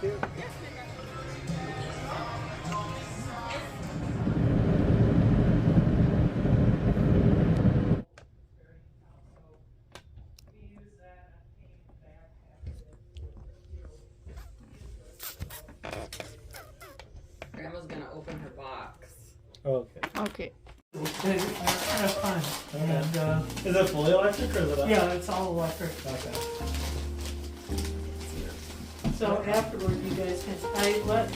you. Grandma's gonna open her box. Okay. Okay. It's kind of fun. And, Is it fully electric or is it? yeah, it's all electric. Okay. So afterward, you guys can,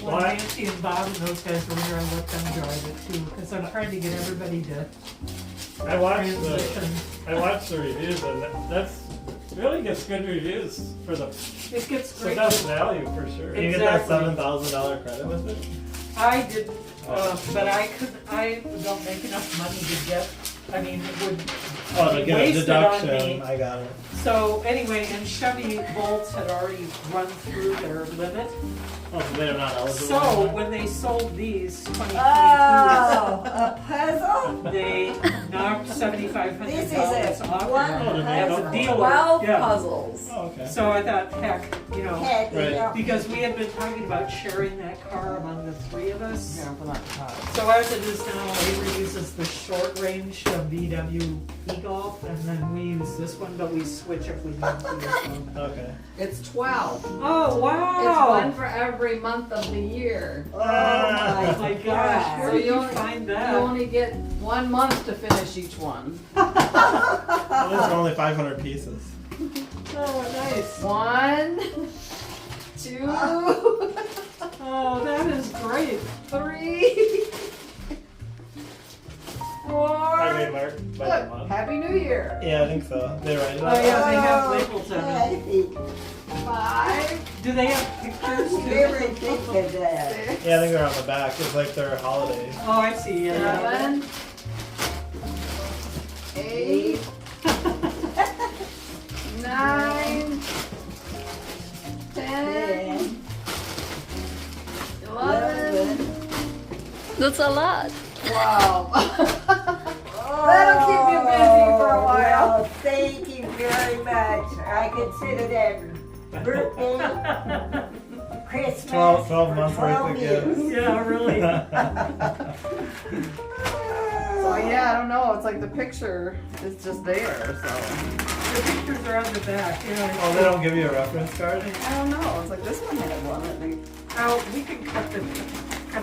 when Nancy and Bob and those guys were here, I let them drive it too, because I'm trying to get everybody to I watched transition. the reviews and that's really gets good reviews for the. It gets So great. that's value for sure. You get that Exactly. $7,000 credit with it. I didn't, but I don't make enough money to get, I mean, it would Oh, to be get a wasted on me. deduction. I got it. So anyway, and Chevy Bolts had already run through their limit. Oh, so they're not eligible. So anymore? when they sold these 2022s, Oh, a puzzle? they knocked $7,500 This is off a of one them. Oh, they made As up a for dealer. 12 Yeah. puzzles. Oh, okay. So I thought, heck, you know, Heck, Right. yeah. because we had been talking about sharing that car among the three of us. Yeah, but not hot. So as it is now, Avery uses the short range of VW e-Golf, and then we use this one, but we switch if we need to. So. Okay. It's 12. Oh, It's wow! one for every month of the year. Oh Oh my gosh, where So did you you only- find You that? only get 1 month to finish each one. Well, those are only 500 pieces. Oh, nice. 1, 2, Oh, that is great. 3, 4. Highway mark by the Look, month. Happy New Year. Yeah, I think so. They write it Oh, up. yeah, they have labels on it. Hey, 5, Do they have pictures you too? never think of that. 6, Yeah, I think they're on the back. It's like their holiday. Oh, I see, yeah. 7, 8, 9, 10, 11, That's a lot. 12. That'll keep you busy for a while. Well, thank you very much. I consider that birthday, Christmas. 12 months for worth 12 of years. gifts. Yeah, really. So yeah, I don't know. It's like the picture is just there. So The pictures are on the back, yeah. Oh, they don't give you a reference card? I don't know. It's like this one had one. I think. Oh, we can cut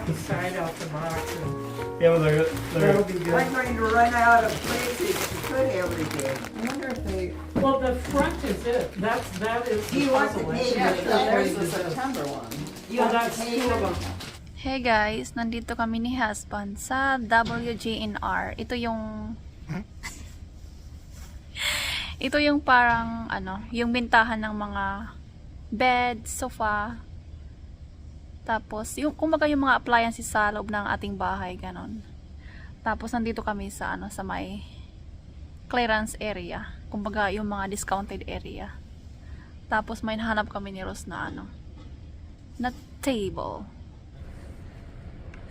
the side out the box and Yeah, but that'll they're be I'm good. going to run out of places to put everything. I wonder if they. Well, the front is it. That is Do you the want the puzzle. page? Yeah, Yeah, there's the There's September one. You Well, want that's the two paper? of them. Hey guys, nandito kami ni husband sa WJNR. Ito yung parang yung bintahan ng mga bed, sofa. Tapos yung kumbaga yung mga appliances sa loob ng ating bahay, ganon. Tapos nandito kami sa sa may clearance area. Kumbaga yung mga discounted area. Tapos may nahanap kami ni Rose na na table.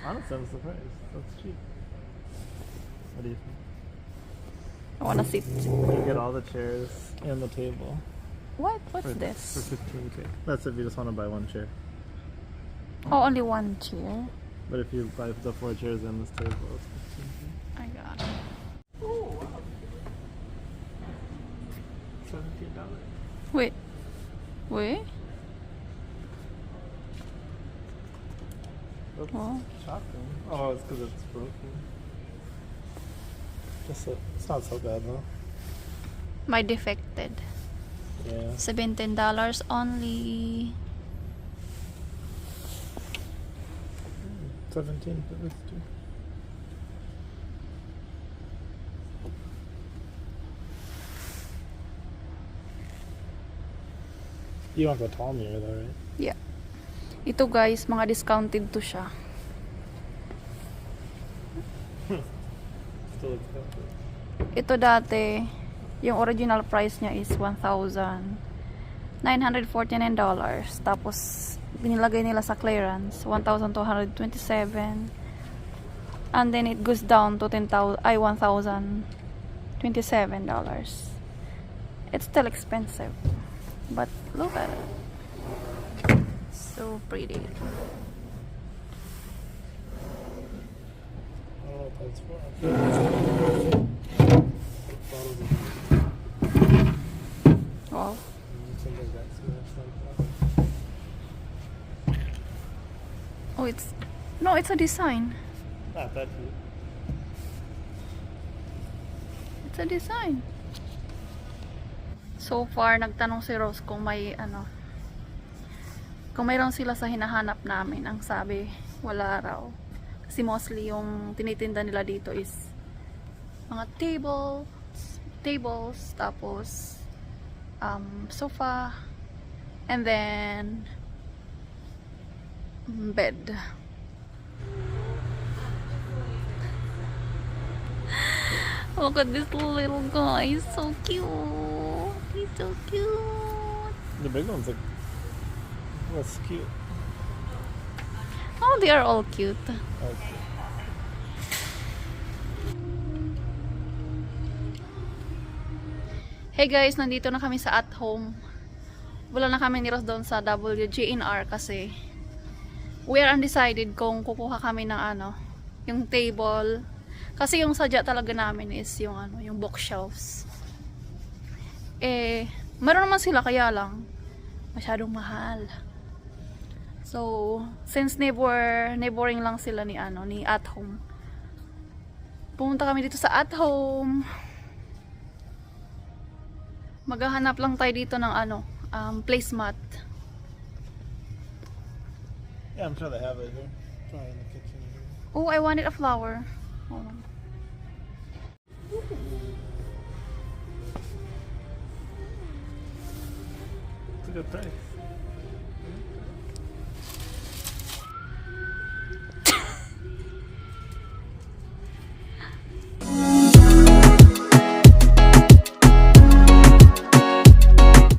honestly, I'm surprised. That's cheap. What do you think? I wanna sit. You get all the chairs and the table. What? What's For this? 15K. That's if you just want to buy one chair. Oh, only one chair. But if you buy the 4 chairs and this table, it's 15K. I got it. $17. Wait. Wait. Oops. Oh. Shocking. Oh, it's because it's broken. It's not so bad though. My defected. Yeah. $17 only. 17.50. You want the tall mirror though, right? Yeah. Ito guys, mga discounted to siya. Still expensive. Ito dati, yung original price niya is $1,949. Tapos, binilagay nila sa clearance, $1,227. And then it goes down to $1,027. It's still expensive. But look at it. So pretty. Oh, that's fun. Wow. Oh, it's no, it's a design. Not that cute. It's a design. So far, nagtanong si Rose kung may ano, kung mayroon sila sa hinahanap namin. Ang sabi, wala raw. Kasi mostly yung tinitinda nila dito is mga tables, tapos sofa, and then bed. Look at this little guy, he's so cute. He's so cute. The big ones look less cute. Oh, they are all cute. Okay. Hey guys, nandito na kami sa at home. Wala na kami ni Ross doon sa WGNR kasi we are undecided kung kukuha kami ng ano, yung table. Kasi yung sadya talaga namin is yung ano, yung bookshelves. Eh, meron naman sila kaya lang masyadong mahal. So, since neighboring lang sila ni ano, ni at home. Pumunta kami dito sa at home. Maghahanap lang tayo dito ng ano, placemat. Yeah, I'm sure they have it here. Probably in the kitchen. Oh, I wanted a flower. Hold on. It's a good price.